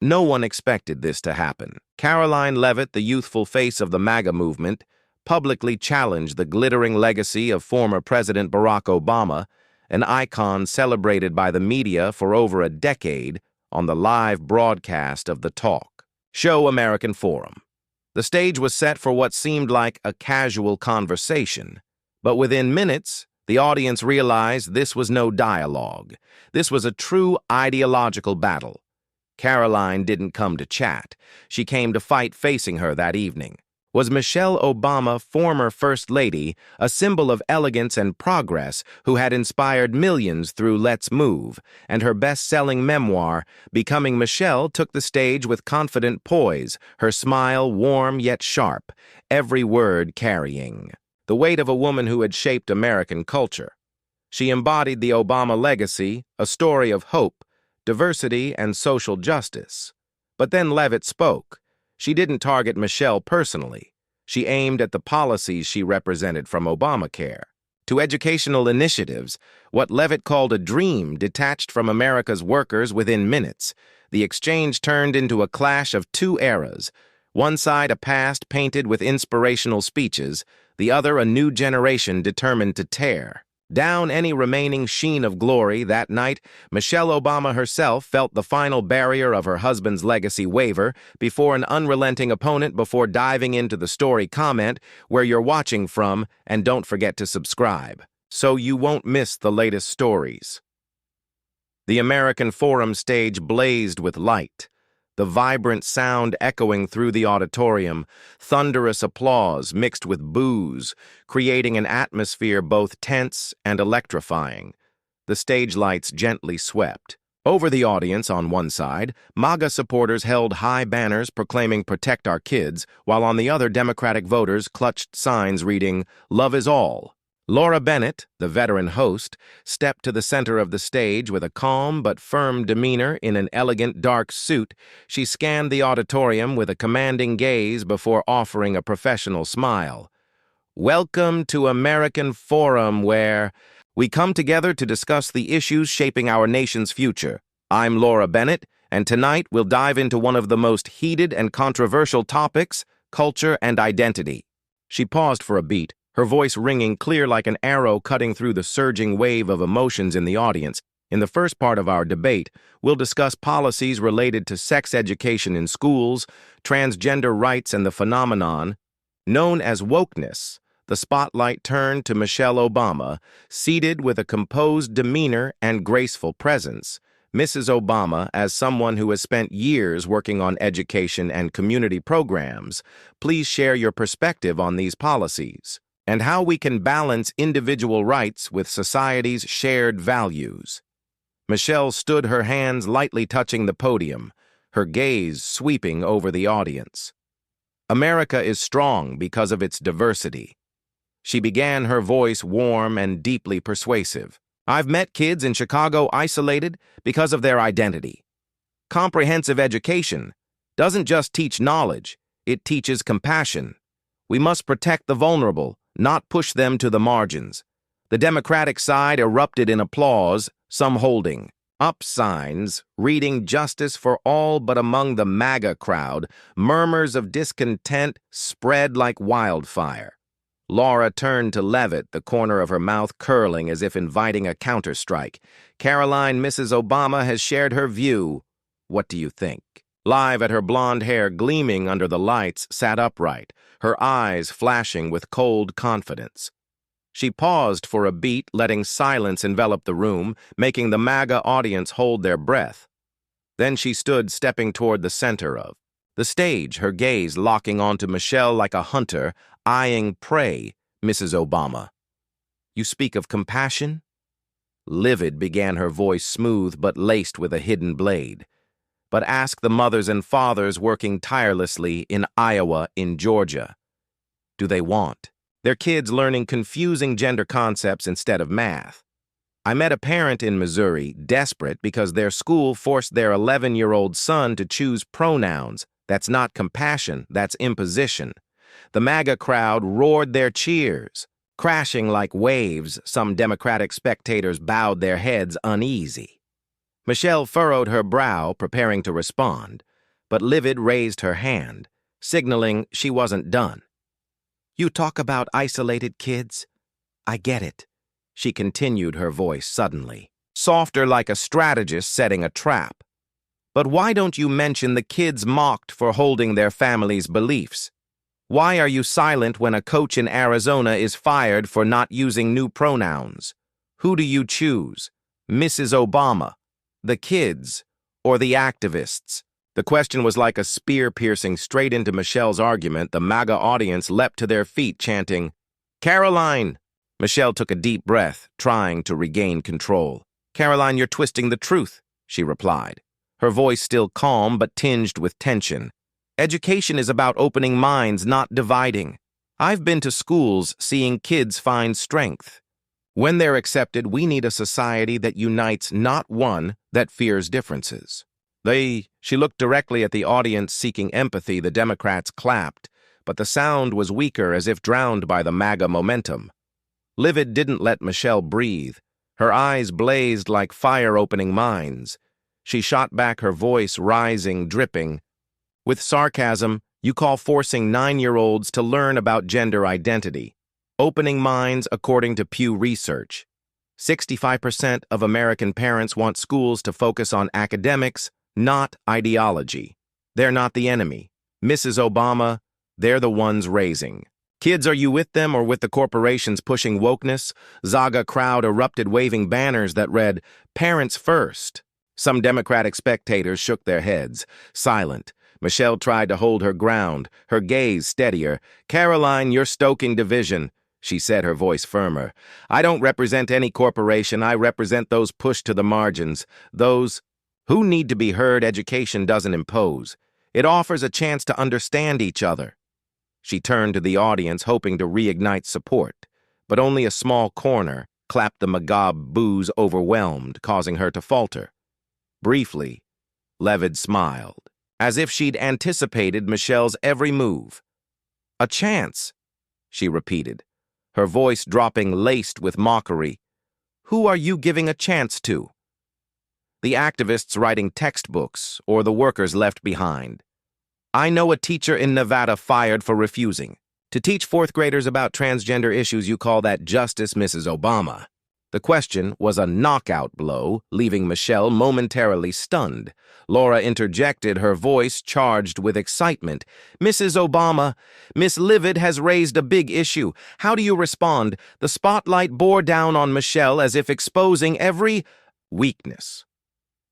No one expected this to happen. Karoline Leavitt, the youthful face of the MAGA movement, publicly challenged the glittering legacy of former President Barack Obama, an icon celebrated by the media for over a decade, on the live broadcast of the talk show American Forum. The stage was set for what seemed like a casual conversation, but within minutes, the audience realized this was no dialogue. This was a true ideological battle. Karoline didn't come to chat. She came to fight facing her that evening. Was Michelle Obama, former First Lady, a symbol of elegance and progress who had inspired millions through Let's Move, and her best-selling memoir, Becoming Michelle, took the stage with confident poise, her smile warm yet sharp, every word carrying the weight of a woman who had shaped American culture. She embodied the Obama legacy, a story of hope, diversity, and social justice. But then Leavitt spoke. She didn't target Michelle personally. She aimed at the policies she represented, from Obamacare to educational initiatives, what Leavitt called a dream detached from America's workers within minutes. The exchange turned into a clash of two eras. One side a past painted with inspirational speeches, the other a new generation determined to tear down any remaining sheen of glory. That night, Michelle Obama herself felt the final barrier of her husband's legacy waver before an unrelenting opponent. Before diving into the story, comment where you're watching from, and don't forget to subscribe so you won't miss the latest stories. The American Forum stage blazed with light, the vibrant sound echoing through the auditorium, thunderous applause mixed with boos, creating an atmosphere both tense and electrifying. The stage lights gently swept. Over the audience on one side, MAGA supporters held high banners proclaiming "Protect Our Kids," while on the other, Democratic voters clutched signs reading, "Love is All." Laura Bennett, the veteran host, stepped to the center of the stage with a calm but firm demeanor. In an elegant dark suit, she scanned the auditorium with a commanding gaze before offering a professional smile. "Welcome to American Forum, where we come together to discuss the issues shaping our nation's future. I'm Laura Bennett, and tonight we'll dive into one of the most heated and controversial topics, culture and identity." She paused for a beat, her voice ringing clear like an arrow cutting through the surging wave of emotions in the audience. In the first part of our debate, we'll discuss policies related to sex education in schools, transgender rights, and the phenomenon known as wokeness. The spotlight turned to Michelle Obama, seated with a composed demeanor and graceful presence. Mrs. Obama, as someone who has spent years working on education and community programs, please share your perspective on these policies and how we can balance individual rights with society's shared values. Michelle stood, her hands lightly touching the podium, her gaze sweeping over the audience. America is strong because of its diversity. She began, her voice warm and deeply persuasive. I've met kids in Chicago isolated because of their identity. Comprehensive education doesn't just teach knowledge, it teaches compassion. We must protect the vulnerable, not push them to the margins. The Democratic side erupted in applause, some holding up signs reading "Justice for All," but among the MAGA crowd, murmurs of discontent spread like wildfire. Laura turned to Leavitt, the corner of her mouth curling as if inviting a counterstrike. "Karoline, Mrs. Obama has shared her view. What do you think?" Live at her blonde hair gleaming under the lights, sat upright, her eyes flashing with cold confidence. She paused for a beat, letting silence envelop the room, making the MAGA audience hold their breath. Then she stood, stepping toward the center of the stage, her gaze locking onto Michelle like a hunter, eyeing prey. "Mrs. Obama, you speak of compassion?" Livid began, her voice smooth but laced with a hidden blade. "But ask the mothers and fathers working tirelessly in Iowa, in Georgia. Do they want their kids learning confusing gender concepts instead of math? I met a parent in Missouri, desperate because their school forced their 11-year-old son to choose pronouns. That's not compassion, that's imposition." The MAGA crowd roared their cheers. Crashing like waves, some Democratic spectators bowed their heads uneasy. Michelle furrowed her brow, preparing to respond. but Leavitt raised her hand, signaling she wasn't done. "You talk about isolated kids? I get it," she continued, her voice suddenly, softer like a strategist setting a trap. "But why don't you mention the kids mocked for holding their family's beliefs? Why are you silent when a coach in Arizona is fired for not using new pronouns? Who do you choose, Mrs. Obama, the kids, or the activists?" The question was like a spear piercing straight into Michelle's argument. The MAGA audience leapt to their feet, chanting, "Karoline!" Michelle took a deep breath, trying to regain control. "Karoline, you're twisting the truth," she replied, her voice still calm but tinged with tension. "Education is about opening minds, not dividing. I've been to schools seeing kids find strength. When they're accepted, we need a society that unites, not one that fears differences." She looked directly at the audience seeking empathy. The Democrats clapped, but the sound was weaker, as if drowned by the MAGA momentum. Leavitt didn't let Michelle breathe. Her eyes blazed like fire opening mines. She shot back, her voice rising, dripping. "With sarcasm, you call forcing 9-year-olds to learn about gender identity. Opening minds according to Pew Research. 65% of American parents want schools to focus on academics, not ideology. They're not the enemy. Mrs. Obama, they're the ones raising. Kids, are you with them or with the corporations pushing wokeness?" Zaga crowd erupted, waving banners that read, "Parents first." Some Democratic spectators shook their heads, silent. Michelle tried to hold her ground, her gaze steadier. "Karoline, you're stoking division," she said, her voice firmer. "I don't represent any corporation. I represent those pushed to the margins, those who need to be heard. Education doesn't impose. It offers a chance to understand each other." She turned to the audience, hoping to reignite support, but only a small corner clapped. The macabre boos overwhelmed, causing her to falter. Briefly, Leavitt smiled, as if she'd anticipated Michelle's every move. "A chance," she repeated, her voice dropping, laced with mockery. "Who are you giving a chance to? The activists writing textbooks, or the workers left behind? I know a teacher in Nevada fired for refusing to teach fourth graders about transgender issues. You call that justice, Mrs. Obama?" The question was a knockout blow, leaving Michelle momentarily stunned. Laura interjected, her voice charged with excitement. "Mrs. Obama, Miss Leavitt has raised a big issue. How do you respond?" The spotlight bore down on Michelle, as if exposing every weakness.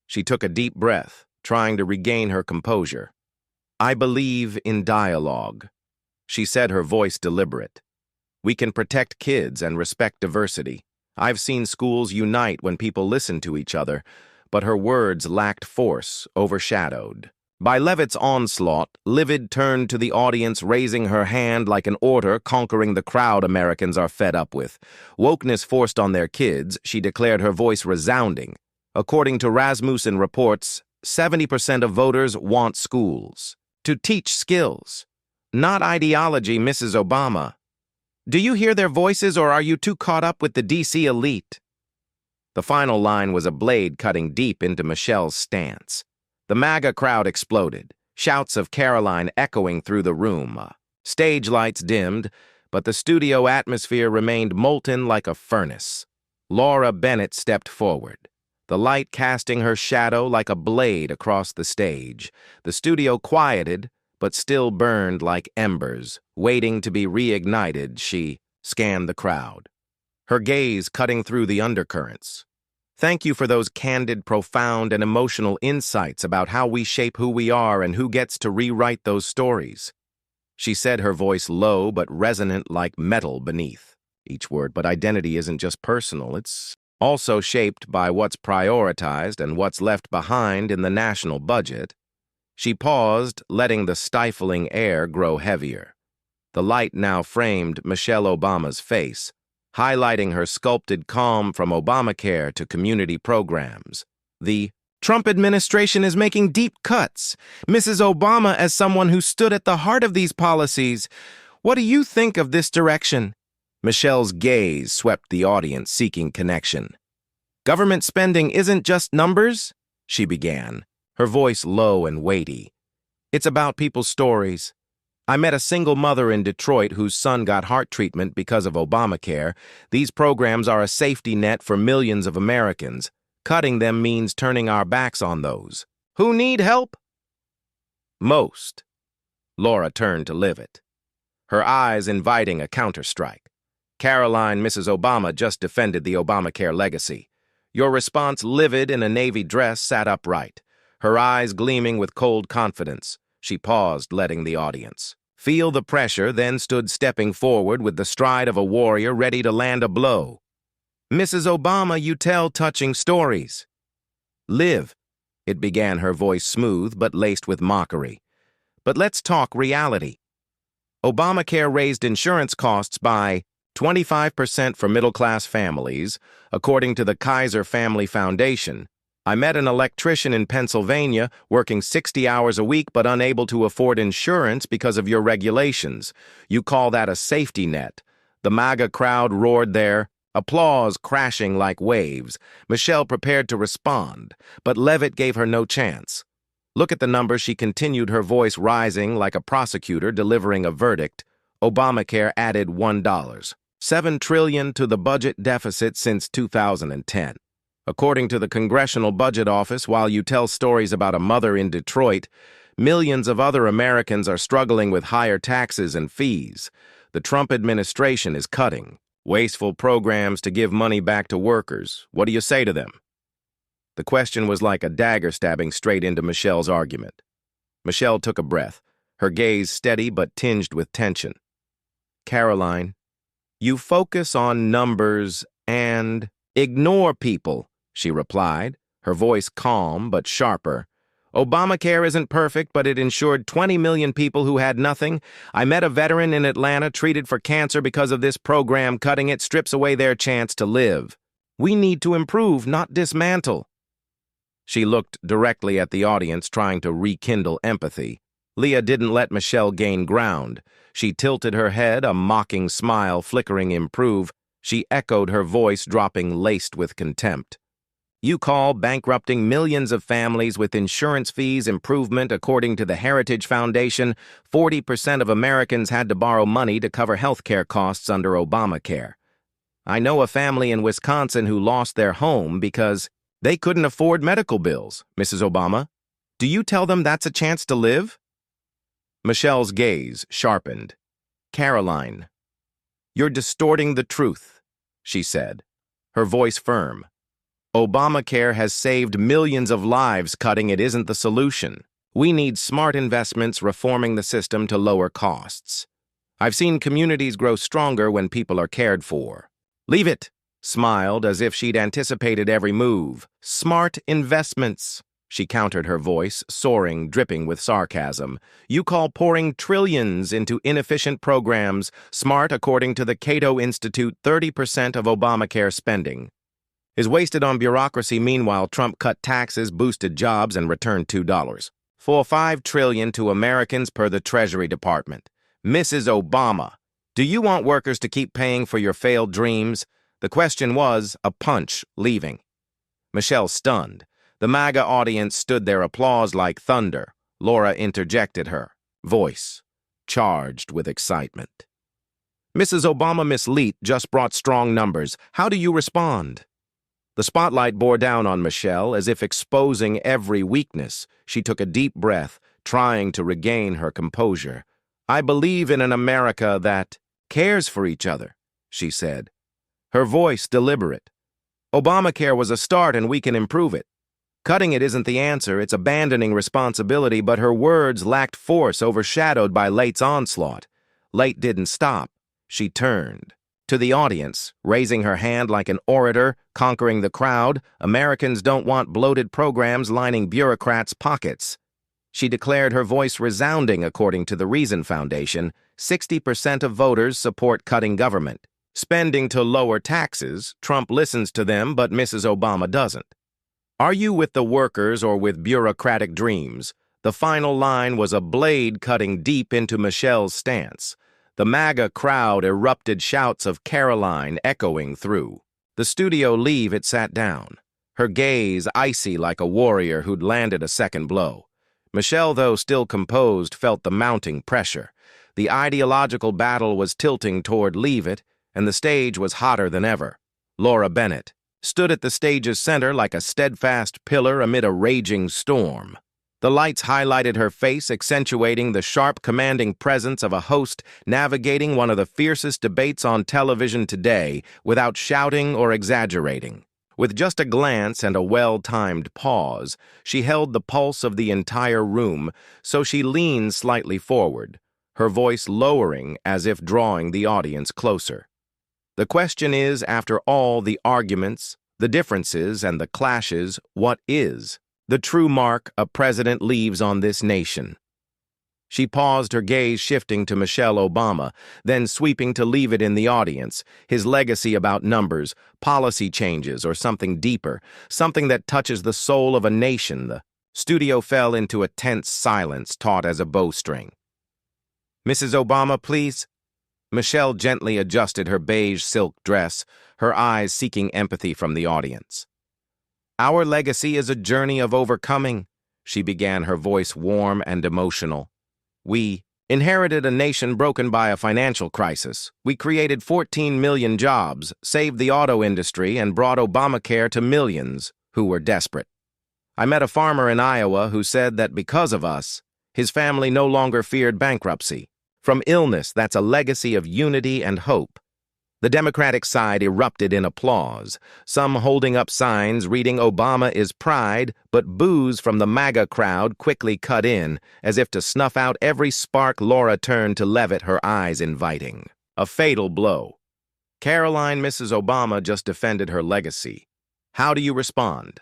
She took a deep breath, trying to regain her composure. "I believe in dialogue," she said, her voice deliberate. "We can protect kids and respect diversity. I've seen schools unite when people listen to each other," but her words lacked force, overshadowed by Leavitt's onslaught. Leavitt turned to the audience, raising her hand like an order, conquering the crowd Americans are fed up with. Wokeness forced on their kids, she declared, her voice resounding. According to Rasmussen reports, 70% of voters want schools to teach skills, not ideology, Mrs. Obama. Do you hear their voices, or are you too caught up with the DC elite? The final line was a blade cutting deep into Michelle's stance. The MAGA crowd exploded, shouts of Karoline echoing through the room. Stage lights dimmed, but the studio atmosphere remained molten like a furnace. Laura Bennett stepped forward, the light casting her shadow like a blade across the stage. The studio quieted, but still burned like embers, waiting to be reignited. She scanned the crowd, her gaze cutting through the undercurrents. "Thank you for those candid, profound, and emotional insights about how we shape who we are and who gets to rewrite those stories," she said, her voice low but resonant like metal beneath each word. "But identity isn't just personal, it's also shaped by what's prioritized and what's left behind in the national budget." She paused, letting the stifling air grow heavier. The light now framed Michelle Obama's face, highlighting her sculpted calm. From Obamacare to community programs, the Trump administration is making deep cuts. Mrs. Obama, as someone who stood at the heart of these policies, what do you think of this direction? Michelle's gaze swept the audience, seeking connection. "Government spending isn't just numbers," she began, her voice low and weighty. It's about people's stories. I met a single mother in Detroit whose son got heart treatment because of Obamacare. These programs are a safety net for millions of Americans. Cutting them means turning our backs on those who need help most. Laura turned to Leavitt, her eyes inviting a counterstrike. Karoline, Mrs. Obama just defended the Obamacare legacy. Your response, livid in a navy dress, sat upright, her eyes gleaming with cold confidence. She paused, letting the audience feel the pressure, then stood stepping forward with the stride of a warrior ready to land a blow. Mrs. Obama, you tell touching stories. Liv, it began, her voice smooth but laced with mockery. But let's talk reality. Obamacare raised insurance costs by 25% for middle-class families, according to the Kaiser Family Foundation. I met an electrician in Pennsylvania working 60 hours a week but unable to afford insurance because of your regulations. You call that a safety net. The MAGA crowd roared there, applause crashing like waves. Michelle prepared to respond, but Leavitt gave her no chance. Look at the numbers, she continued, her voice rising like a prosecutor delivering a verdict. Obamacare added $7 trillion to the budget deficit since 2010. According to the Congressional Budget Office, while you tell stories about a mother in Detroit, millions of other Americans are struggling with higher taxes and fees. The Trump administration is cutting wasteful programs to give money back to workers. What do you say to them? The question was like a dagger stabbing straight into Michelle's argument. Michelle took a breath, her gaze steady but tinged with tension. Karoline, you focus on numbers and ignore people, she replied, her voice calm but sharper. Obamacare isn't perfect, but it insured 20 million people who had nothing. I met a veteran in Atlanta treated for cancer because of this program. Cutting it strips away their chance to live. We need to improve, not dismantle. She looked directly at the audience, trying to rekindle empathy. Leah didn't let Michelle gain ground. She tilted her head, a mocking smile flickering improve. She echoed, her voice dropping, laced with contempt. You call bankrupting millions of families with insurance fees improvement? According to the Heritage Foundation, 40% of Americans had to borrow money to cover health care costs under Obamacare. I know a family in Wisconsin who lost their home because they couldn't afford medical bills. Mrs. Obama, do you tell them that's a chance to live? Michelle's gaze sharpened. Karoline, you're distorting the truth, she said, her voice firm. Obamacare has saved millions of lives. Cutting it isn't the solution. We need smart investments, reforming the system to lower costs. I've seen communities grow stronger when people are cared for. Leavitt smiled as if she'd anticipated every move. Smart investments, she countered, her voice soaring, dripping with sarcasm. You call pouring trillions into inefficient programs smart? According to the Cato Institute, 30% of Obamacare spending is wasted on bureaucracy. Meanwhile, Trump cut taxes, boosted jobs, and returned $5 trillion to Americans per the Treasury Department. Mrs. Obama, do you want workers to keep paying for your failed dreams? The question was a punch, leaving. Michelle stunned. The MAGA audience stood there, applause like thunder. Laura interjected, her voice charged with excitement. Mrs. Obama, Miss Leavitt just brought strong numbers. How do you respond? The spotlight bore down on Michelle, as if exposing every weakness. She took a deep breath, trying to regain her composure. I believe in an America that cares for each other, she said, her voice deliberate. Obamacare was a start and we can improve it. Cutting it isn't the answer, it's abandoning responsibility, but her words lacked force, overshadowed by Leavitt's onslaught. Leavitt didn't stop. She turned to the audience, raising her hand like an orator, conquering the crowd. Americans don't want bloated programs lining bureaucrats' pockets. She declared, her voice resounding. According to the Reason Foundation, 60% of voters support cutting government spending to lower taxes. Trump listens to them, but Mrs. Obama doesn't. Are you with the workers or with bureaucratic dreams? The final line was a blade cutting deep into Michelle's stance. The MAGA crowd erupted, shouts of Karoline echoing through the studio. Leavitt sat down, her gaze icy like a warrior who'd landed a second blow. Michelle, though still composed, felt the mounting pressure. The ideological battle was tilting toward Leavitt, and the stage was hotter than ever. Laura Bennett stood at the stage's center like a steadfast pillar amid a raging storm. The lights highlighted her face, accentuating the sharp, commanding presence of a host navigating one of the fiercest debates on television today without shouting or exaggerating. With just a glance and a well-timed pause, she held the pulse of the entire room, so she leaned slightly forward, her voice lowering as if drawing the audience closer. The question is, after all the arguments, the differences, and the clashes, what is the true mark a president leaves on this nation? She paused, her gaze shifting to Michelle Obama, then sweeping to Leavitt in the audience, his legacy about numbers, policy changes, or something deeper, something that touches the soul of a nation. The studio fell into a tense silence, taut as a bowstring. "Mrs. Obama, please." Michelle gently adjusted her beige silk dress, her eyes seeking empathy from the audience. "Our legacy is a journey of overcoming," she began, her voice warm and emotional. "We inherited a nation broken by a financial crisis. We created 14 million jobs, saved the auto industry, and brought Obamacare to millions who were desperate. I met a farmer in Iowa who said that because of us, his family no longer feared bankruptcy. From illness, that's a legacy of unity and hope." The Democratic side erupted in applause, some holding up signs reading "Obama is pride," but boos from the MAGA crowd quickly cut in, as if to snuff out every spark. Laura turned to Leavitt, her eyes inviting. A fatal blow. "Karoline, Mrs. Obama just defended her legacy. How do you respond?"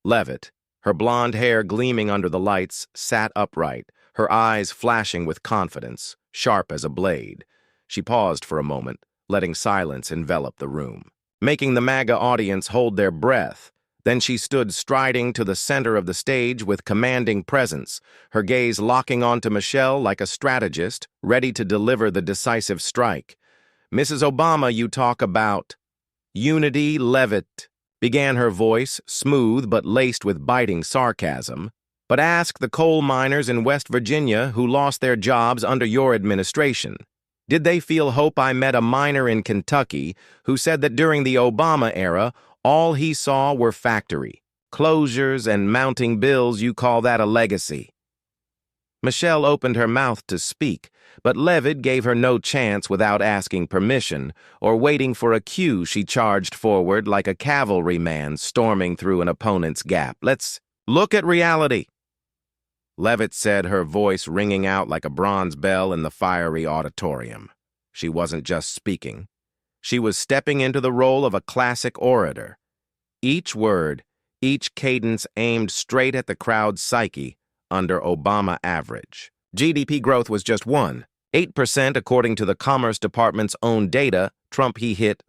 Leavitt, her blonde hair gleaming under the lights, sat upright, her eyes flashing with confidence, sharp as a blade. She paused for a moment, letting silence envelop the room, making the MAGA audience hold their breath. Then she stood striding to the center of the stage with commanding presence, her gaze locking onto Michelle like a strategist, ready to deliver the decisive strike. "Mrs. Obama, you talk about unity." Leavitt began, her voice smooth but laced with biting sarcasm. "But ask the coal miners in West Virginia who lost their jobs under your administration. Did they feel hope?" I met a miner in Kentucky who said that during the Obama era, all he saw were factory closures and mounting bills. You call that a legacy? Michelle opened her mouth to speak, but Leavitt gave her no chance. Without asking permission or waiting for a cue, she charged forward like a cavalryman storming through an opponent's gap. "Let's look at reality," Leavitt said, her voice ringing out like a bronze bell in the fiery auditorium. She wasn't just speaking. She was stepping into the role of a classic orator. Each word, each cadence aimed straight at the crowd's psyche. Under Obama average, GDP growth was just 8% according to the Commerce Department's own data. Trump, he hit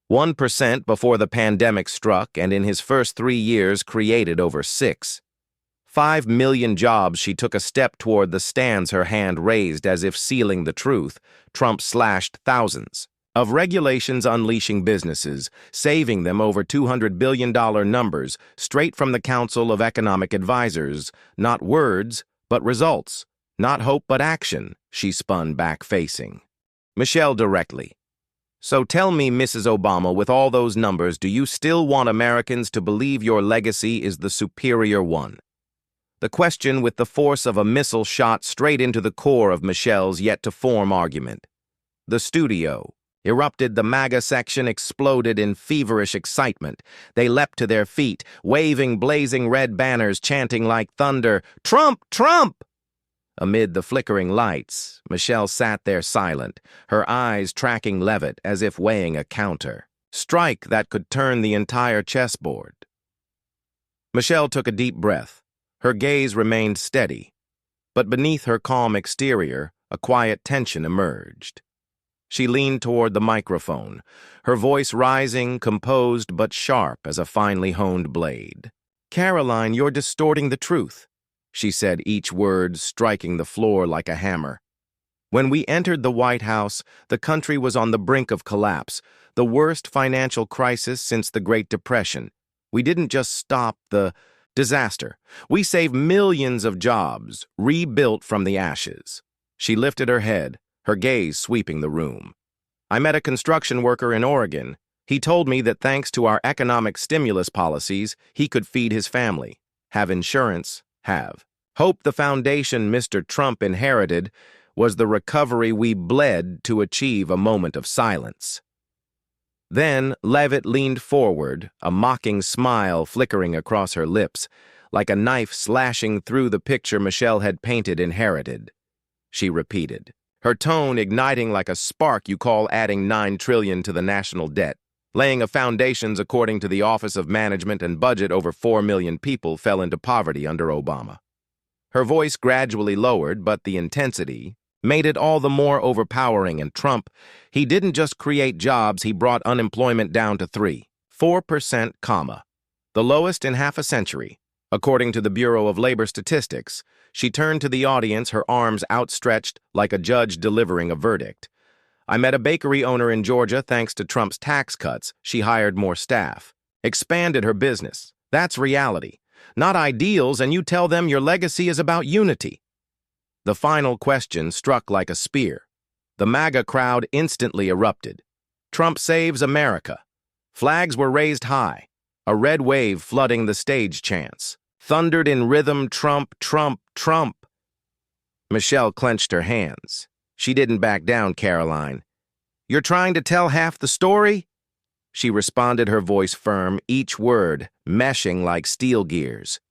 1% before the pandemic struck, and in his first 3 years created over 5 million jobs. She took a step toward the stands, her hand raised as if sealing the truth. Trump slashed thousands of regulations, unleashing businesses, saving them over $200 billion, numbers straight from the Council of Economic Advisors. Not words, but results. Not hope, but action. She spun back, facing Michelle directly. "So tell me, Mrs. Obama, with all those numbers, do you still want Americans to believe your legacy is the superior one?" The question with the force of a missile shot straight into the core of Michelle's yet-to-form argument. The studio erupted. The MAGA section exploded in feverish excitement. They leapt to their feet, waving blazing red banners, chanting like thunder, "Trump! Trump!" Amid the flickering lights, Michelle sat there silent, her eyes tracking Leavitt as if weighing a counter strike that could turn the entire chessboard. Michelle took a deep breath. Her gaze remained steady, but beneath her calm exterior, a quiet tension emerged. She leaned toward the microphone, her voice rising, composed but sharp as a finely honed blade. "Karoline, you're distorting the truth," she said, each word striking the floor like a hammer. "When we entered the White House, the country was on the brink of collapse, the worst financial crisis since the Great Depression. We didn't just stop the Disaster. We saved millions of jobs, rebuilt from the ashes. She lifted her head, her gaze sweeping the room. I met a construction worker in Oregon. He told me that thanks to our economic stimulus policies, he could feed his family, have insurance, have hope. The foundation Mr. Trump inherited was the recovery we bled to achieve. A moment of silence. Then Leavitt leaned forward, a mocking smile flickering across her lips, like a knife slashing through the picture Michelle had painted. Inherited. She repeated, her tone igniting like a spark. You call adding $9 trillion to the national debt, laying of foundations. According to the Office of Management and Budget, over 4 million people fell into poverty under Obama. Her voice gradually lowered, but the intensity made it all the more overpowering. And Trump, he didn't just create jobs, he brought unemployment down to 4%, the lowest in half a century. According to the Bureau of Labor Statistics, she turned to the audience, her arms outstretched like a judge delivering a verdict. I met a bakery owner in Georgia. Thanks to Trump's tax cuts, she hired more staff, expanded her business. That's reality, not ideals, and you tell them your legacy is about unity. The final question struck like a spear. The MAGA crowd instantly erupted. Trump saves America. Flags were raised high, a red wave flooding the stage. Chants thundered in rhythm, Trump, Trump, Trump. Michelle clenched her hands. She didn't back down. Karoline, you're trying to tell half the story? She responded, her voice firm, each word meshing like steel gears.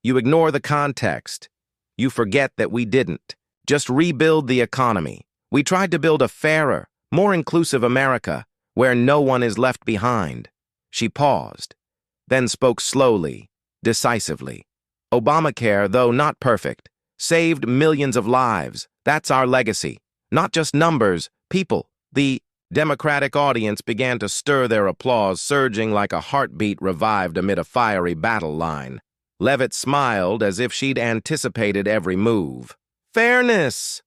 You ignore the context. You forget that we didn't just rebuild the economy. We tried to build a fairer, more inclusive America where no one is left behind. She paused, then spoke slowly, decisively. Obamacare, though not perfect, saved millions of lives. That's our legacy. Not just numbers, people. The Democratic audience began to stir, their applause surging like a heartbeat revived amid a fiery battle line. Leavitt smiled as if she'd anticipated every move. Fairness!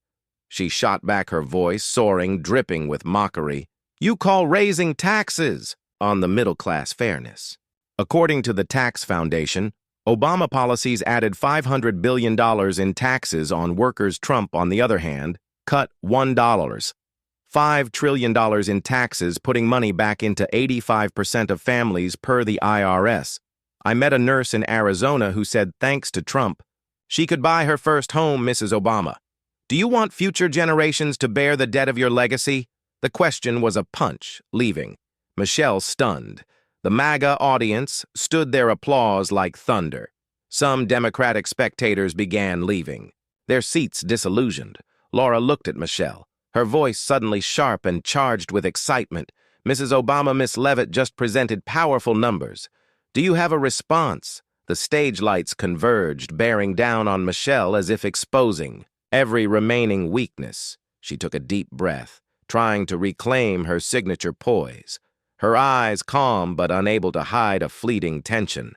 She shot back, her voice soaring, dripping with mockery. You call raising taxes on the middle class fairness? According to the Tax Foundation, Obama policies added $500 billion in taxes on workers. Trump, on the other hand, cut $5 trillion in taxes, putting money back into 85% of families per the IRS. I met a nurse in Arizona who said thanks to Trump, she could buy her first home. Mrs. Obama, do you want future generations to bear the debt of your legacy? The question was a punch, leaving Michelle stunned. The MAGA audience stood their applause like thunder. Some Democratic spectators began leaving, their seats disillusioned. Laura looked at Michelle, her voice suddenly sharp and charged with excitement. Mrs. Obama, Miss Leavitt just presented powerful numbers. Do you have a response? The stage lights converged, bearing down on Michelle as if exposing every remaining weakness. She took a deep breath, trying to reclaim her signature poise, her eyes calm but unable to hide a fleeting tension.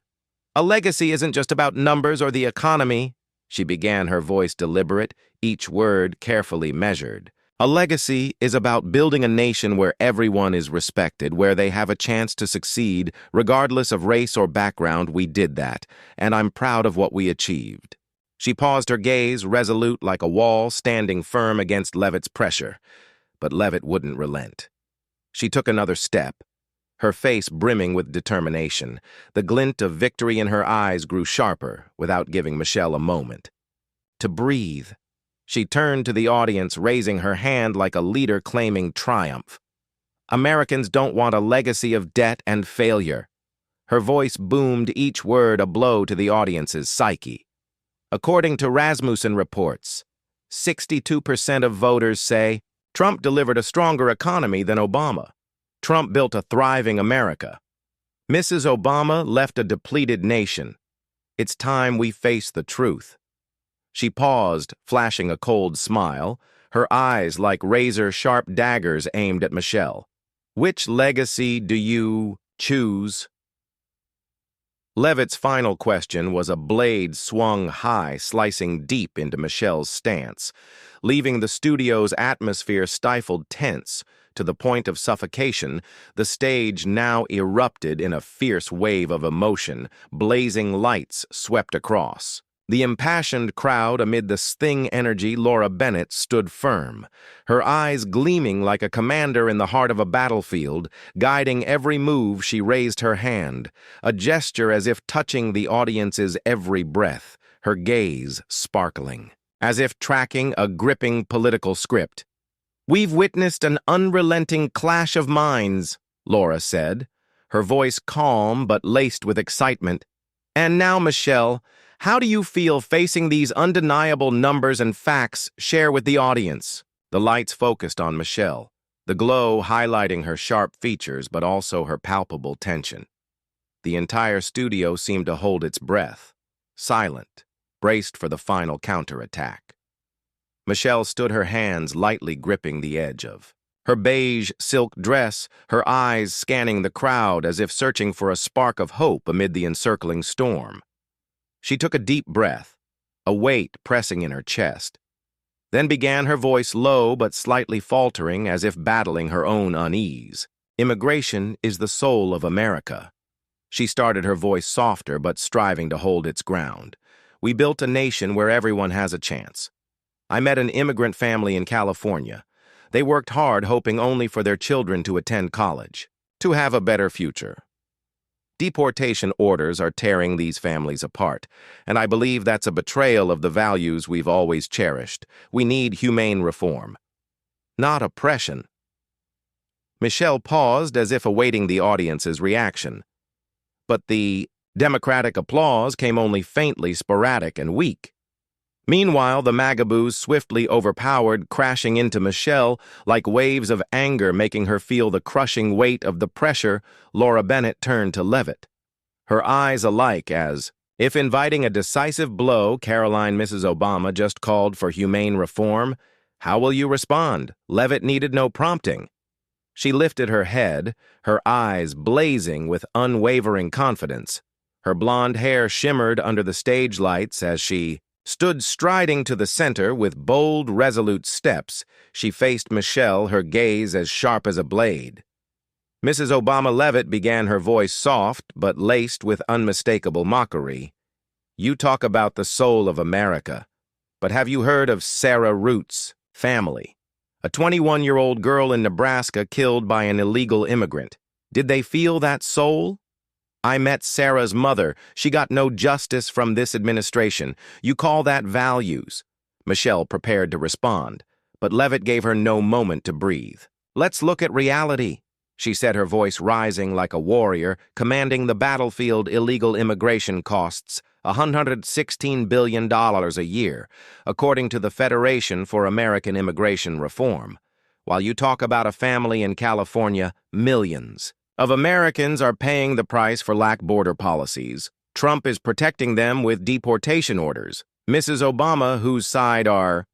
A legacy isn't just about numbers or the economy, she began, her voice deliberate, each word carefully measured. A legacy is about building a nation where everyone is respected, where they have a chance to succeed, regardless of race or background. We did that, and I'm proud of what we achieved. She paused, her gaze resolute like a wall, standing firm against Leavitt's pressure. But Leavitt wouldn't relent. She took another step, her face brimming with determination. The glint of victory in her eyes grew sharper, without giving Michelle a moment to breathe. She turned to the audience, raising her hand like a leader claiming triumph. Americans don't want a legacy of debt and failure. Her voice boomed, each word a blow to the audience's psyche. According to Rasmussen reports, 62% of voters say Trump delivered a stronger economy than Obama. Trump built a thriving America. Mrs. Obama left a depleted nation. It's time we face the truth. She paused, flashing a cold smile, her eyes like razor-sharp daggers aimed at Michelle. Which legacy do you choose? Leavitt's final question was a blade swung high, slicing deep into Michelle's stance, leaving the studio's atmosphere stifled tense. to the point of suffocation, the stage now erupted in a fierce wave of emotion. Blazing lights swept across. The impassioned crowd amid the sting energy. Laura Bennett stood firm, her eyes gleaming like a commander in the heart of a battlefield. Guiding every move, she raised her hand, a gesture as if touching the audience's every breath, her gaze sparkling, as if tracking a gripping political script. "We've witnessed an unrelenting clash of minds," Laura said, her voice calm but laced with excitement. "And now, Michelle, how do you feel facing these undeniable numbers and facts? Share with the audience." The lights focused on Michelle, the glow highlighting her sharp features but also her palpable tension. The entire studio seemed to hold its breath, silent, braced for the final counterattack. Michelle stood, her hands lightly gripping the edge of her beige silk dress, her eyes scanning the crowd as if searching for a spark of hope amid the encircling storm. She took a deep breath, a weight pressing in her chest, then began, her voice low but slightly faltering as if battling her own unease. "Immigration is the soul of America." She started, her voice softer but striving to hold its ground. "We built a nation where everyone has a chance. I met an immigrant family in California. They worked hard, hoping only for their children to attend college, to have a better future. Deportation orders are tearing these families apart, and I believe that's a betrayal of the values we've always cherished. We need humane reform, not oppression." Michelle paused as if awaiting the audience's reaction, but the democratic applause came only faintly, sporadic and weak. Meanwhile, the Magaboos swiftly overpowered, crashing into Michelle like waves of anger, making her feel the crushing weight of the pressure. Laura Bennett turned to Leavitt, her eyes alike as, if inviting a decisive blow. "Karoline, Mrs. Obama just called for humane reform. How will you respond?" Leavitt needed no prompting. She lifted her head, her eyes blazing with unwavering confidence. Her blonde hair shimmered under the stage lights as she stood striding to the center with bold, resolute steps. She faced Michelle, her gaze as sharp as a blade. "Mrs. Obama," Leavitt began, her voice soft but laced with unmistakable mockery, "you talk about the soul of America, but have you heard of Sarah Root's family? A 21-year-old girl in Nebraska killed by an illegal immigrant. Did they feel that soul? I met Sarah's mother. She got no justice from this administration. You call that values?" Michelle prepared to respond, but Leavitt gave her no moment to breathe. "Let's look at reality," she said, her voice rising like a warrior, commanding the battlefield. "Illegal immigration costs $116 billion a year, according to the Federation for American Immigration Reform. While you talk about a family in California, millions of Americans are paying the price for lax border policies. Trump is protecting them with deportation orders. Mrs. Obama, whose side are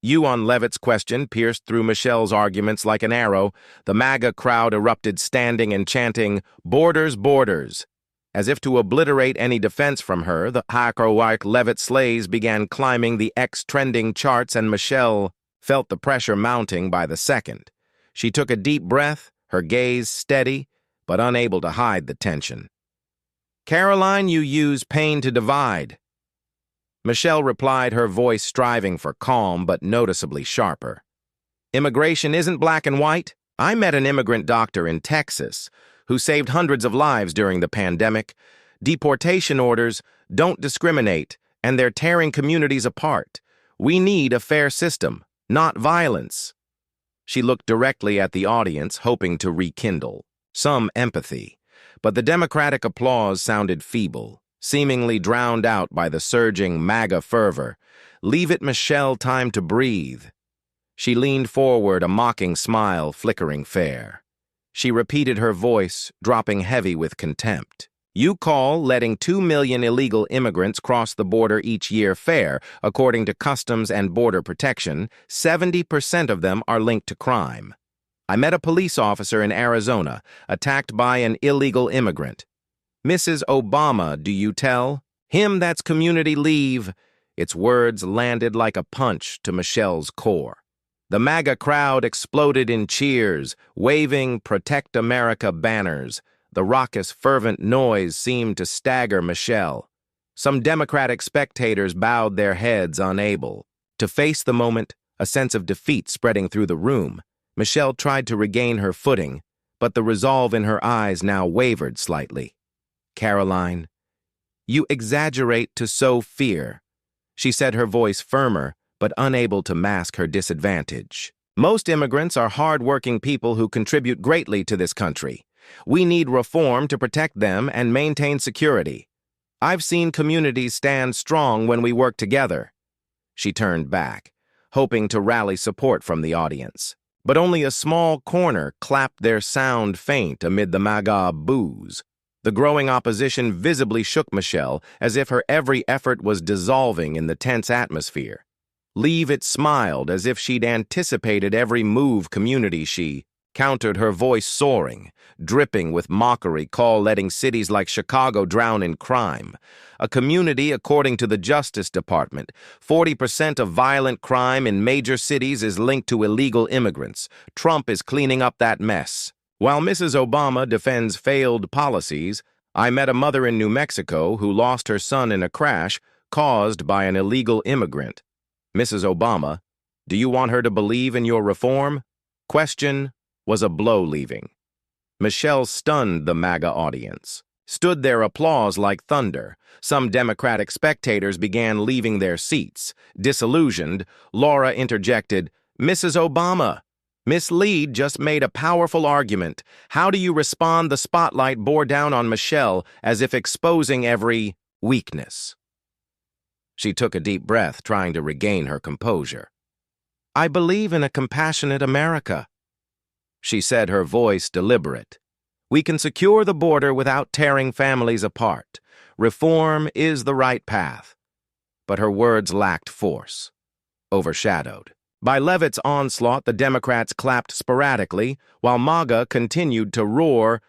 you on?" Leavitt's question pierced through Michelle's arguments like an arrow. The MAGA crowd erupted, standing and chanting, "Borders, borders." As if to obliterate any defense from her, the Karoline Leavitt sleighs began climbing the X-trending charts, and Michelle felt the pressure mounting by the second. She took a deep breath, her gaze steady, but unable to hide the tension. "Karoline, you use pain to divide." Michelle replied, her voice striving for calm but noticeably sharper. "Immigration isn't black and white. I met an immigrant doctor in Texas who saved hundreds of lives during the pandemic. Deportation orders don't discriminate, and they're tearing communities apart. We need a fair system, not violence." She looked directly at the audience, hoping to rekindle some empathy, but the democratic applause sounded feeble, seemingly drowned out by the surging MAGA fervor. "Leave it, Michelle, time to breathe." She leaned forward, a mocking smile flickering fair. She repeated, her voice dropping heavy with contempt. "You call letting 2 million illegal immigrants cross the border each year fair. According to Customs and Border Protection, 70% of them are linked to crime. I met a police officer in Arizona, attacked by an illegal immigrant. Mrs. Obama, do you tell him that's community leave?" Its words landed like a punch to Michelle's core. The MAGA crowd exploded in cheers, waving "Protect America" banners. The raucous, fervent noise seemed to stagger Michelle. Some Democratic spectators bowed their heads, unable to face the moment, a sense of defeat spreading through the room. Michelle tried to regain her footing, but the resolve in her eyes now wavered slightly. "Karoline, you exaggerate to sow fear," she said, her voice firmer, but unable to mask her disadvantage. "Most immigrants are hard-working people who contribute greatly to this country. We need reform to protect them and maintain security. I've seen communities stand strong when we work together." She turned back, hoping to rally support from the audience. But only a small corner clapped their sound faint amid the MAGA boos. The growing opposition visibly shook Michelle, as if her every effort was dissolving in the tense atmosphere. Leavitt smiled as if she'd anticipated every move community she countered, her voice soaring, dripping with mockery, letting cities like Chicago drown in crime. A community, according to the Justice Department, 40% of violent crime in major cities is linked to illegal immigrants. Trump is cleaning up that mess. While Mrs. Obama defends failed policies, I met a mother in New Mexico who lost her son in a crash caused by an illegal immigrant. Mrs. Obama, do you want her to believe in your reform? Question was a blow leaving. Michelle stunned the MAGA audience. Stood their applause like thunder. Some Democratic spectators began leaving their seats. Disillusioned, Laura interjected, "Mrs. Obama, Miss Lead just made a powerful argument. How do you respond? The spotlight bore down on Michelle as if exposing every weakness." She took a deep breath, trying to regain her composure. "I believe in a compassionate America," she said, her voice deliberate. "We can secure the border without tearing families apart. Reform is the right path." But her words lacked force. Overshadowed by Leavitt's onslaught, the Democrats clapped sporadically, while MAGA continued to roar.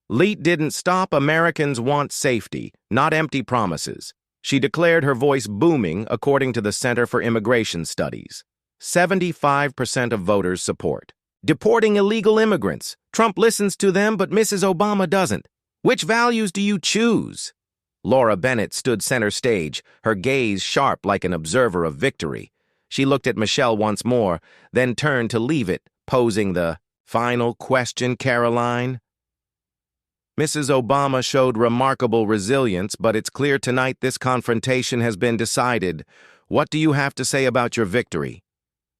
"Leavitt didn't stop. Americans want safety, not empty promises," she declared, her voice booming, according to the Center for Immigration Studies. 75% of voters support deporting illegal immigrants. Trump listens to them, but Mrs. Obama doesn't. Which values do you choose? Laura Bennett stood center stage, her gaze sharp like an observer of victory. She looked at Michelle once more, then turned to Leavitt, posing the final question, "Karoline?" Mrs. Obama showed remarkable resilience, but it's clear tonight this confrontation has been decided. What do you have to say about your victory?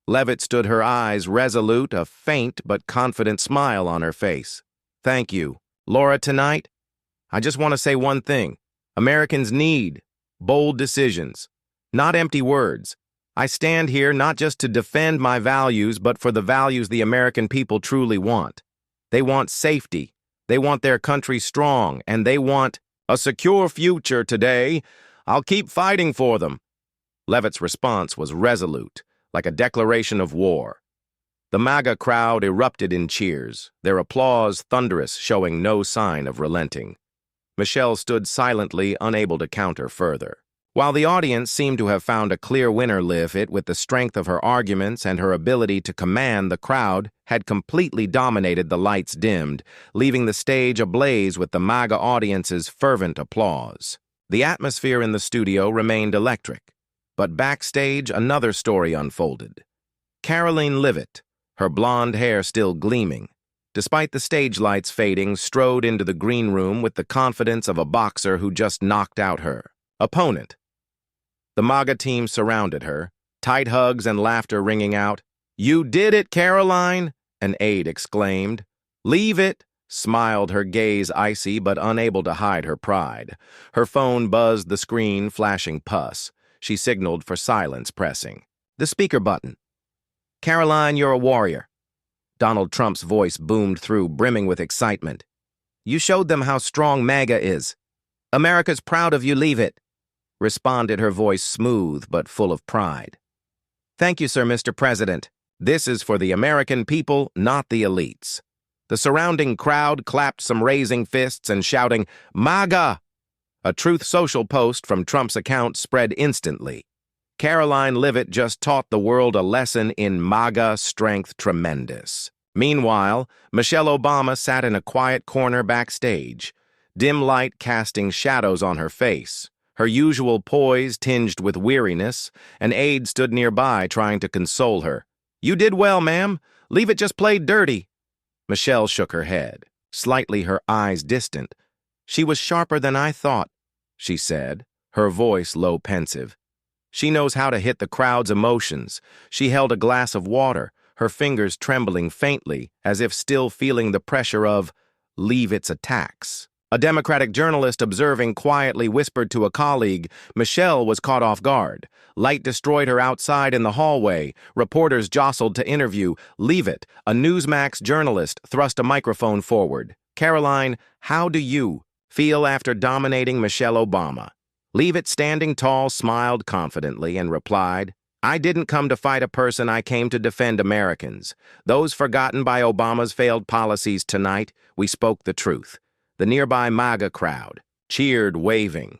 Leavitt stood, her eyes resolute, a faint but confident smile on her face. "Thank you. Laura, tonight, I just want to say one thing. Americans need bold decisions, not empty words. I stand here not just to defend my values, but for the values the American people truly want. They want safety. They want their country strong, and they want a secure future today. I'll keep fighting for them." Leavitt's response was resolute, like a declaration of war. The MAGA crowd erupted in cheers, their applause thunderous, showing no sign of relenting. Michelle stood silently, unable to counter further. While the audience seemed to have found a clear winner, Leavitt, with the strength of her arguments and her ability to command the crowd, had completely dominated. The lights dimmed, leaving the stage ablaze with the MAGA audience's fervent applause. The atmosphere in the studio remained electric, but backstage another story unfolded. Karoline Leavitt, her blonde hair still gleaming, despite the stage lights fading, strode into the green room with the confidence of a boxer who just knocked out her opponent. The MAGA team surrounded her, tight hugs and laughter ringing out. "You did it, Karoline!" an aide exclaimed. "Leavitt!" smiled, her gaze icy but unable to hide her pride. Her phone buzzed, the screen flashing pus. She signaled for silence, pressing the speaker button. "Karoline, you're a warrior." Donald Trump's voice boomed through, brimming with excitement. "You showed them how strong MAGA is. America's proud of you, Leavitt," responded, her voice smooth but full of pride. "Thank you, sir, Mr. President. This is for the American people, not the elites." The surrounding crowd clapped, some raising fists and shouting, "MAGA!" A Truth Social post from Trump's account spread instantly. Karoline Leavitt just taught the world a lesson in MAGA strength tremendous. Meanwhile, Michelle Obama sat in a quiet corner backstage, dim light casting shadows on her face. Her usual poise tinged with weariness, an aide stood nearby trying to console her. "You did well, ma'am. Leavitt just played dirty." Michelle shook her head, slightly her eyes distant. "She was sharper than I thought," she said, her voice low pensive. "She knows how to hit the crowd's emotions." She held a glass of water, her fingers trembling faintly, as if still feeling the pressure of Leavitt's attacks. A Democratic journalist observing quietly whispered to a colleague. Michelle was caught off guard. Light destroyed her outside in the hallway. Reporters jostled to interview. Leavitt, a Newsmax journalist, thrust a microphone forward. "Karoline, how do you feel after dominating Michelle Obama?" Leavitt, standing tall, smiled confidently and replied, "I didn't come to fight a person, I came to defend Americans. Those forgotten by Obama's failed policies tonight, we spoke the truth." The nearby MAGA crowd cheered, waving.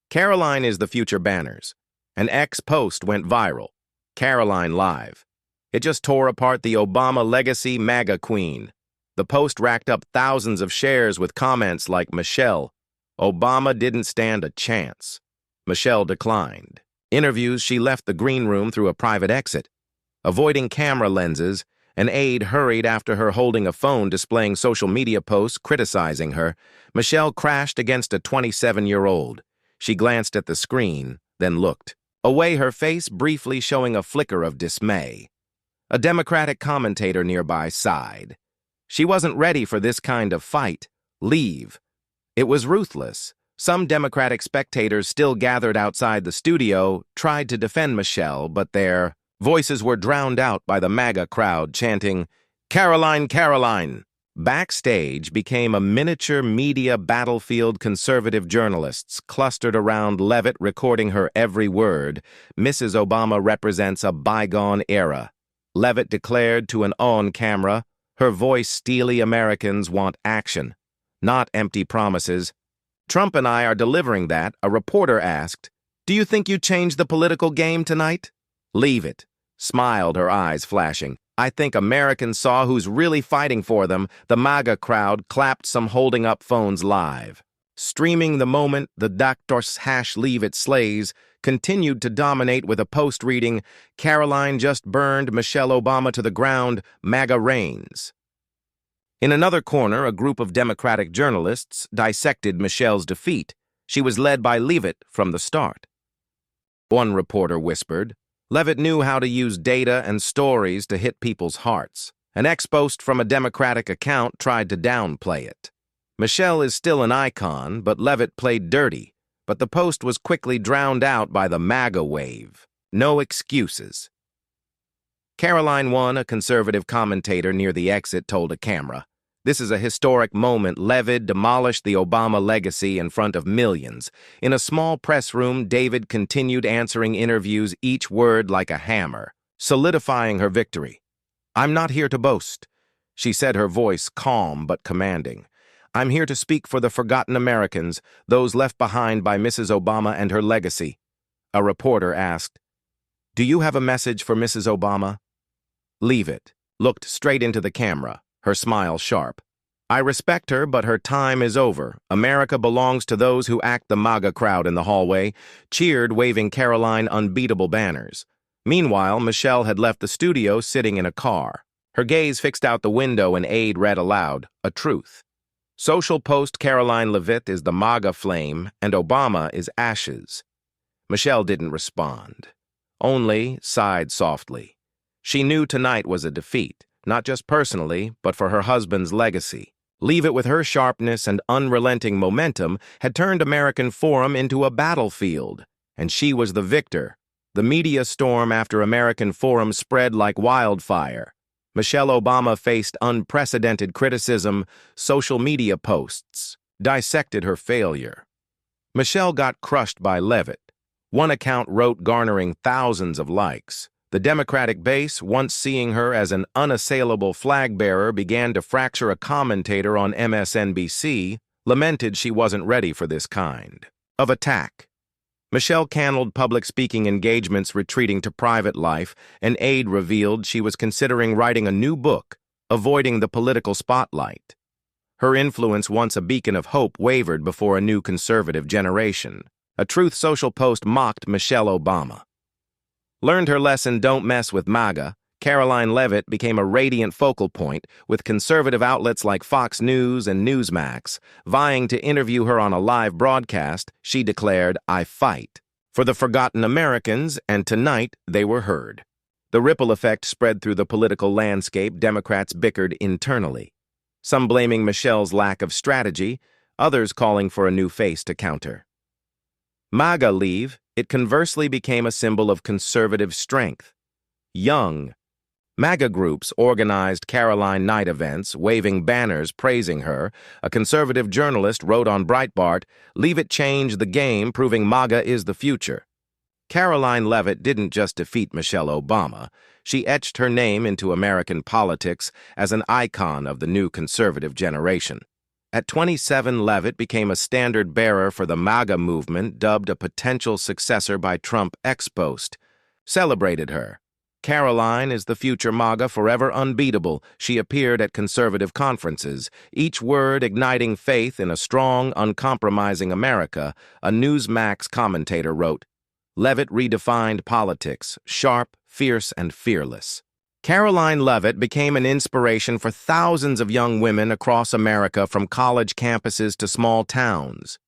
Karoline is the future banners. An ex-post went viral. Karoline Live. It just tore apart the Obama legacy MAGA queen. The post racked up thousands of shares with comments like, "Michelle, Obama didn't stand a chance." Michelle declined. Interviews, she left the green room through a private exit. Avoiding camera lenses, an aide hurried after her holding a phone displaying social media posts criticizing her. Michelle crashed against a 27-year-old. She glanced at the screen, then looked away, her face briefly showing a flicker of dismay. A Democratic commentator nearby sighed. She wasn't ready for this kind of fight. Leave. It was ruthless. Some Democratic spectators still gathered outside the studio, tried to defend Michelle, but their voices were drowned out by the MAGA crowd chanting, "Karoline, Karoline." Backstage became a miniature media battlefield. Conservative journalists clustered around Leavitt, recording her every word. "Mrs. Obama represents a bygone era," Leavitt declared to an on-camera, her voice steely. "Americans want action, not empty promises." "Trump and I are delivering that," a reporter asked. "Do you think you changed the political game tonight?" Leavitt smiled, her eyes flashing. "I think Americans saw who's really fighting for them." The MAGA crowd clapped, some holding up phones live. Streaming the moment, the Dr. Leavitt slays continued to dominate with a post reading, "Karoline just burned Michelle Obama to the ground, MAGA reigns." In another corner, a group of Democratic journalists dissected Michelle's defeat. She was led by Leavitt from the start. One reporter whispered, "Leavitt knew how to use data and stories to hit people's hearts." An ex-post from a Democratic account tried to downplay it. "Michelle is still an icon, but Leavitt played dirty." But the post was quickly drowned out by the MAGA wave. No excuses. Karoline won, a conservative commentator near the exit told a camera. "This is a historic moment. Leavitt demolished the Obama legacy in front of millions." In a small press room, David continued answering interviews, each word like a hammer, solidifying her victory. "I'm not here to boast," she said, her voice calm but commanding. "I'm here to speak for the forgotten Americans, those left behind by Mrs. Obama and her legacy." A reporter asked, "Do you have a message for Mrs. Obama?" Leavitt looked straight into the camera, her smile sharp. "I respect her, but her time is over. America belongs to those who act." The MAGA crowd in the hallway cheered, waving Karoline unbeatable banners. Meanwhile, Michelle had left the studio sitting in a car. Her gaze fixed out the window, an aide read aloud, a truth. "Social post, Karoline Leavitt is the MAGA flame, and Obama is ashes." Michelle didn't respond, only sighed softly. She knew tonight was a defeat, not just personally, but for her husband's legacy. Leavitt, with her sharpness and unrelenting momentum, had turned American Forum into a battlefield, and she was the victor. The media storm after American Forum spread like wildfire. Michelle Obama faced unprecedented criticism. Social media posts dissected her failure. Michelle got crushed by Leavitt. One account wrote, garnering thousands of likes. The Democratic base, once seeing her as an unassailable flag-bearer, began to fracture. A commentator on MSNBC lamented she wasn't ready for this kind of attack. Michelle canceled public speaking engagements, retreating to private life. An aide revealed she was considering writing a new book, avoiding the political spotlight. Her influence, once a beacon of hope, wavered before a new conservative generation. A Truth Social post mocked Michelle Obama. Learned her lesson, don't mess with MAGA. Karoline Leavitt became a radiant focal point, with conservative outlets like Fox News and Newsmax vying to interview her on a live broadcast. She declared, "I fight for the forgotten Americans," and tonight they were heard. The ripple effect spread through the political landscape. Democrats bickered internally, some blaming Michelle's lack of strategy, others calling for a new face to counter. MAGA leave, it conversely became a symbol of conservative strength. Young MAGA groups organized Caroline night events, waving banners praising her. A conservative journalist wrote on Breitbart, "Leavitt changed the game, proving MAGA is the future." Karoline Leavitt didn't just defeat Michelle Obama. She etched her name into American politics as an icon of the new conservative generation. At 27, Leavitt became a standard-bearer for the MAGA movement, dubbed a potential successor by Trump ex-post. Celebrated her. Karoline is the future MAGA, forever unbeatable. She appeared at conservative conferences, each word igniting faith in a strong, uncompromising America. A Newsmax commentator wrote, "Leavitt redefined politics, sharp, fierce, and fearless." Karoline Leavitt became an inspiration for thousands of young women across America, from college campuses to small towns.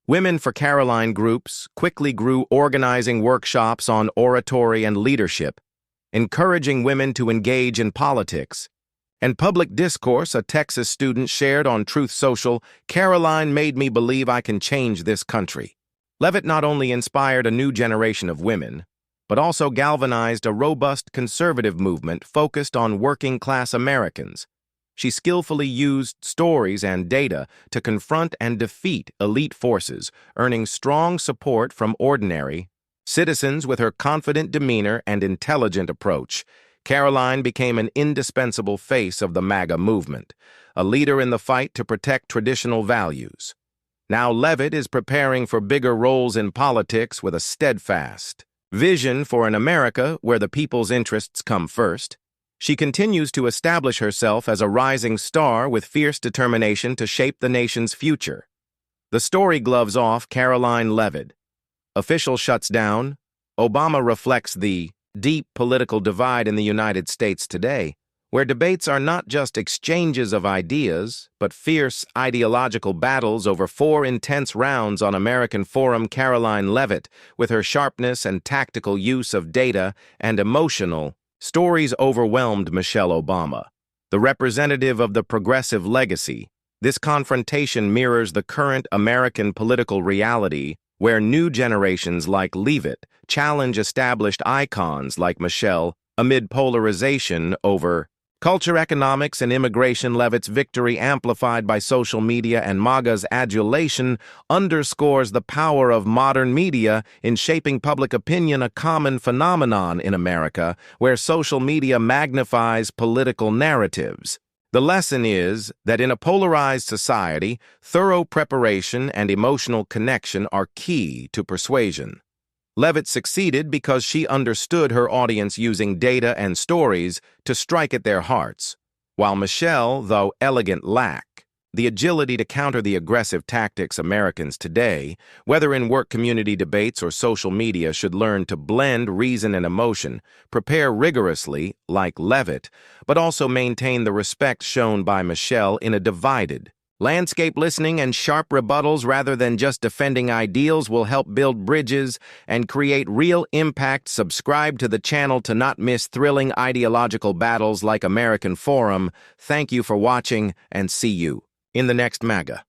Women for Karoline groups quickly grew, organizing workshops on oratory and leadership, encouraging women to engage in politics and public discourse. A Texas student shared on Truth Social, "Karoline made me believe I can change this country." Leavitt not only inspired a new generation of women, but also galvanized a robust conservative movement focused on working-class Americans. She skillfully used stories and data to confront and defeat elite forces, earning strong support from ordinary citizens. With her confident demeanor and intelligent approach, Karoline became an indispensable face of the MAGA movement, a leader in the fight to protect traditional values. Now Leavitt is preparing for bigger roles in politics with a steadfast vision for an America where the people's interests come first. She continues to establish herself as a rising star with fierce determination to shape the nation's future. The story gloves off. Karoline Leavitt. Official shuts down. Obama reflects the deep political divide in the United States today, where debates are not just exchanges of ideas, but fierce ideological battles over 4 intense rounds on American forum. Karoline Leavitt, with her sharpness and tactical use of data and emotional stories, overwhelmed Michelle Obama. The representative of the progressive legacy, this confrontation mirrors the current American political reality, where new generations like Leavitt challenge established icons like Michelle amid polarization over culture, economics, and immigration. Leavitt's victory, amplified by social media and MAGA's adulation, underscores the power of modern media in shaping public opinion, a common phenomenon in America where social media magnifies political narratives. The lesson is that in a polarized society, thorough preparation and emotional connection are key to persuasion. Leavitt succeeded because she understood her audience, using data and stories to strike at their hearts, while Michelle, though elegant, lacked the agility to counter the aggressive tactics Americans today, whether in work community debates or social media, should learn to blend reason and emotion, prepare rigorously, like Leavitt, but also maintain the respect shown by Michelle in a divided landscape. Listening and sharp rebuttals rather than just defending ideals will help build bridges and create real impact. Subscribe to the channel to not miss thrilling ideological battles like American Forum. Thank you for watching, and see you in the next MAGA.